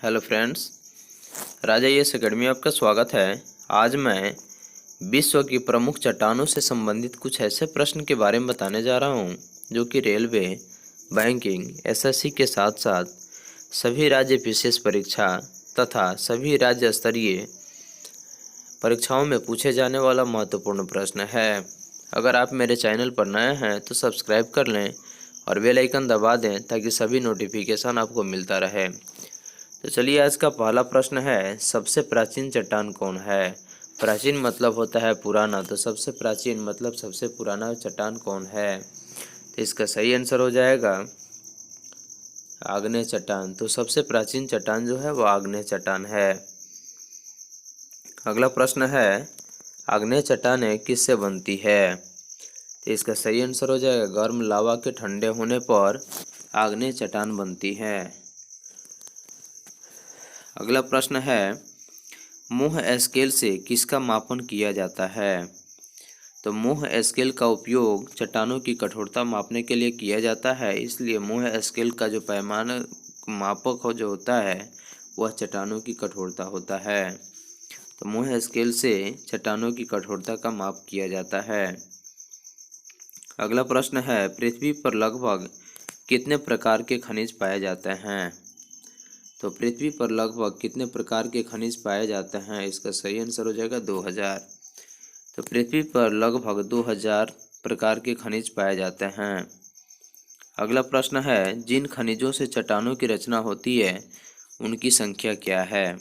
Hello friends, राजा yes academy में आपका स्वागत है। आज मैं विश्व की प्रमुख चट्टानों से संबंधित कुछ ऐसे प्रश्न के बारे में बताने जा रहा हूं जो कि रेलवे, बैंकिंग, एसएससी के साथ साथ सभी राज्य विशेष परीक्षा तथा सभी राज्य स्तरीय परीक्षाओं में पूछे जाने वाला महत्वपूर्ण प्रश्न है। अगर आप मेरे चैनल पर नए हैं तो सब्सक्राइब कर लें और बेल आइकन दबा दें ताकि सभी नोटिफिकेशन आपको मिलता रहे। तो चलिए, आज का पहला प्रश्न है, सबसे प्राचीन चट्टान कौन है। प्राचीन मतलब होता है पुराना, तो सबसे प्राचीन मतलब सबसे पुराना चट्टान कौन है। तो इसका सही आंसर हो जाएगा आग्नेय चट्टान। तो सबसे प्राचीन चट्टान जो है वो आग्नेय चट्टान है। अगला प्रश्न है, आग्नेय चट्टानें किससे बनती है। तो इसका सही आंसर हो जाएगा गर्म लावा के ठंडे होने पर आग्नेय चट्टान बनती है। अगला प्रश्न है, मूह स्केल से किसका मापन किया जाता है। तो मूह स्केल का उपयोग चट्टानों की कठोरता मापने के लिए किया जाता है, इसलिए मूह स्केल का जो पैमाना मापक हो जो होता है वह चट्टानों की कठोरता होता है। तो मूह स्केल से चट्टानों की कठोरता का माप किया जाता है। अगला प्रश्न है, पृथ्वी पर लगभग कितने प्रकार के खनिज पाए जाते हैं। तो पृथ्वी पर लगभग कितने प्रकार के खनिज पाए जाते हैं। इसका सही आंसर हो जाएगा 2000। तो पृथ्वी पर लगभग 2000 प्रकार के खनिज पाए जाते हैं। अगला प्रश्न है, जिन खनिजों से चट्टानों की रचना होती है उनकी संख्या क्या है।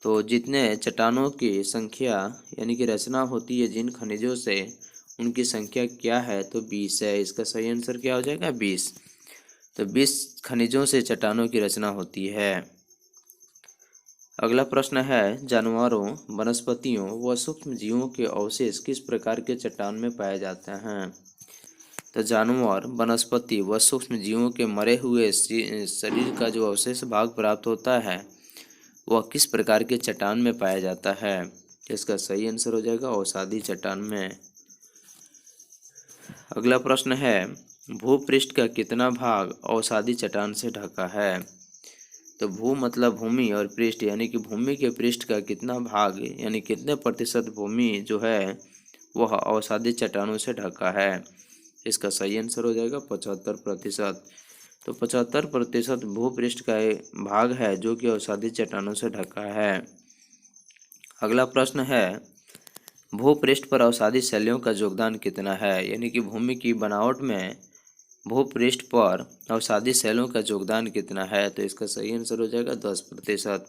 तो जितने चट्टानों की संख्या यानी कि रचना होती है जिन खनिजों से, उनकी संख्या क्या है। तो 20 है। इसका सही आंसर क्या हो जाएगा 20। तो 20 खनिजों से चट्टानों की रचना होती है। अगला प्रश्न है, जानवरों, वनस्पतियों व सूक्ष्म जीवों के अवशेष किस प्रकार के चट्टान में पाए जाते हैं। तो जानवर, वनस्पति व सूक्ष्म जीवों के मरे हुए शरीर का जो अवशेष भाग प्राप्त होता है वह किस प्रकार के चट्टान में पाया जाता है। इसका सही आंसर हो जाएगा अवसादी चट्टान में। अगला प्रश्न है, भूपृष्ठ का कितना भाग अवसादी चट्टान से ढका है। तो भू मतलब भूमि और पृष्ठ यानी कि भूमि के पृष्ठ का कितना भाग यानी कितने प्रतिशत भूमि जो है वह अवसादी चट्टानों से ढका है। इसका सही आंसर हो जाएगा 75%। तो 75% भूपृष्ठ का भाग है जो कि अवसादी चट्टानों से ढका है। अगला प्रश्न है, भूपृष्ठ पर अवसादी शैलियों का योगदान कितना है। यानी कि भूमि की बनावट में भूपृष्ठ पर अवसादी शैलों का योगदान कितना है। तो इसका सही आंसर हो जाएगा 10%।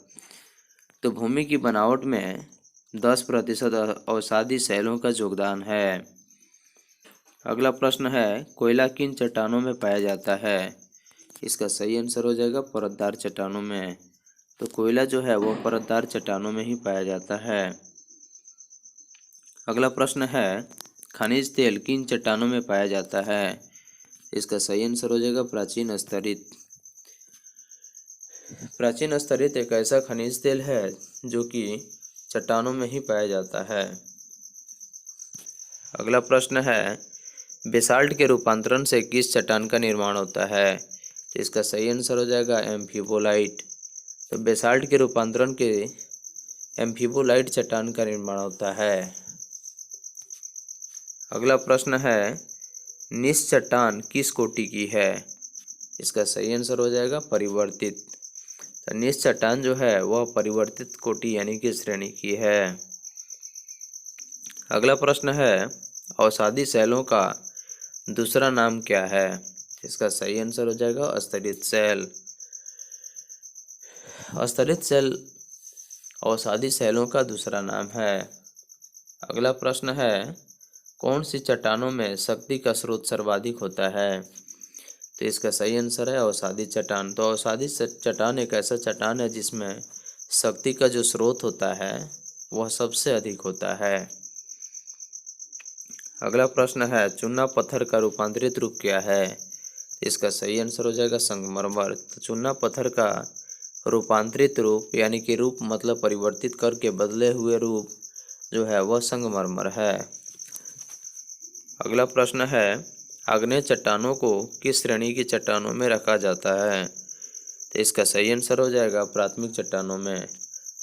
तो भूमि की बनावट में 10% अवसादी शैलों का योगदान है। अगला प्रश्न है, कोयला किन चट्टानों में पाया जाता है। इसका सही आंसर हो जाएगा परतदार चट्टानों में। तो कोयला जो है वो परतदार चट्टानों में ही पाया जाता है। अगला प्रश्न है, खनिज तेल किन चट्टानों में पाया जाता है। इसका सही आंसर हो जाएगा प्राचीन स्तरित। प्राचीन स्तरित एक ऐसा खनिज तेल है जो कि चट्टानों में ही पाया जाता है। अगला प्रश्न है, बेसाल्ट के रूपांतरण से किस चट्टान का निर्माण होता है। तो इसका सही आंसर हो जाएगा एम्फीबोलाइट। तो बेसाल्ट के रूपांतरण के एम्फीबोलाइट चट्टान का निर्माण होता है। अगला प्रश्न है, निस चट्टान किस कोटि की है। इसका सही आंसर हो जाएगा परिवर्तित। तो निस चट्टान जो है वह परिवर्तित कोटि यानी कि श्रेणी की है। अगला प्रश्न है, अवसादी शैलों का दूसरा नाम क्या है। इसका सही आंसर हो जाएगा अस्तरित शैल। अस्तरित शैल अवसादी शैलों का दूसरा नाम है। अगला प्रश्न है, कौन सी चट्टानों में शक्ति का स्रोत सर्वाधिक होता है। तो इसका सही आंसर है अवसादी चट्टान। तो अवसादी चट्टान एक ऐसा चट्टान है जिसमें शक्ति का जो स्रोत होता है वह सबसे अधिक होता है। अगला प्रश्न है, चूना पत्थर का रूपांतरित रूप क्या है। इसका सही आंसर हो जाएगा संगमरमर। तो चूना पत्थर का रूपांतरित रूप यानी कि रूप मतलब परिवर्तित करके बदले हुए रूप जो है वह संगमरमर है। अगला प्रश्न है, आग्नेय चट्टानों को किस श्रेणी की चट्टानों में रखा जाता है। तो इसका सही आंसर हो जाएगा प्राथमिक चट्टानों में।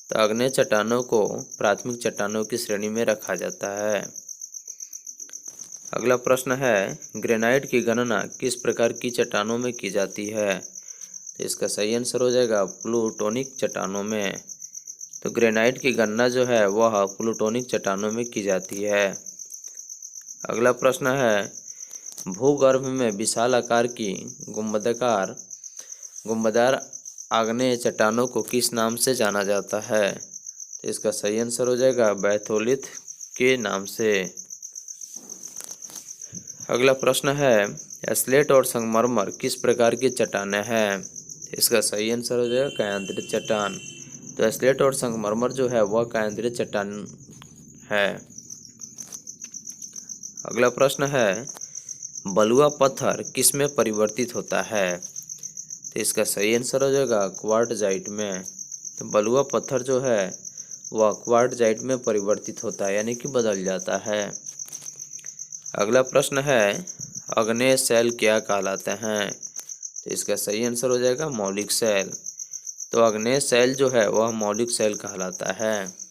तो आग्नेय चट्टानों को प्राथमिक चट्टानों की श्रेणी में रखा जाता है। अगला प्रश्न है, ग्रेनाइट की गणना किस प्रकार की चट्टानों में की जाती है? तो इसका सही आंसर हो जाएगा प्लूटोनिक चट्टानों में। तो ग्रेनाइट की गणना जो है वह प्लूटोनिक चट्टानों में की जाती है। अगला प्रश्न है, भूगर्भ में विशाल आकार की गुंबदार आग्नेय चट्टानों को किस नाम से जाना जाता है? तो इसका सही आंसर हो जाएगा बैथोलिथ के नाम से। अगला प्रश्न है, स्लेट और संगमरमर किस प्रकार की चट्टानें हैं? इसका सही आंसर हो जाएगा कायांतरित चट्टान। तो स्लेट और संगमरमर जो है वह कायांतरित चट्टान है। अगला प्रश्न है, बलुआ पत्थर किस में परिवर्तित होता है? तो इसका सही आंसर हो जाएगा क्वार्टजाइट में। तो बलुआ पत्थर जो है वह क्वार्टजाइट में परिवर्तित होता है, यानी कि बदल जाता है। अगला प्रश्न है, आग्नेय सेल क्या कहलाते हैं? तो इसका सही आंसर हो जाएगा मौलिक सेल। तो आग्नेय सेल जो है वह मौलिक सेल कहलाता है।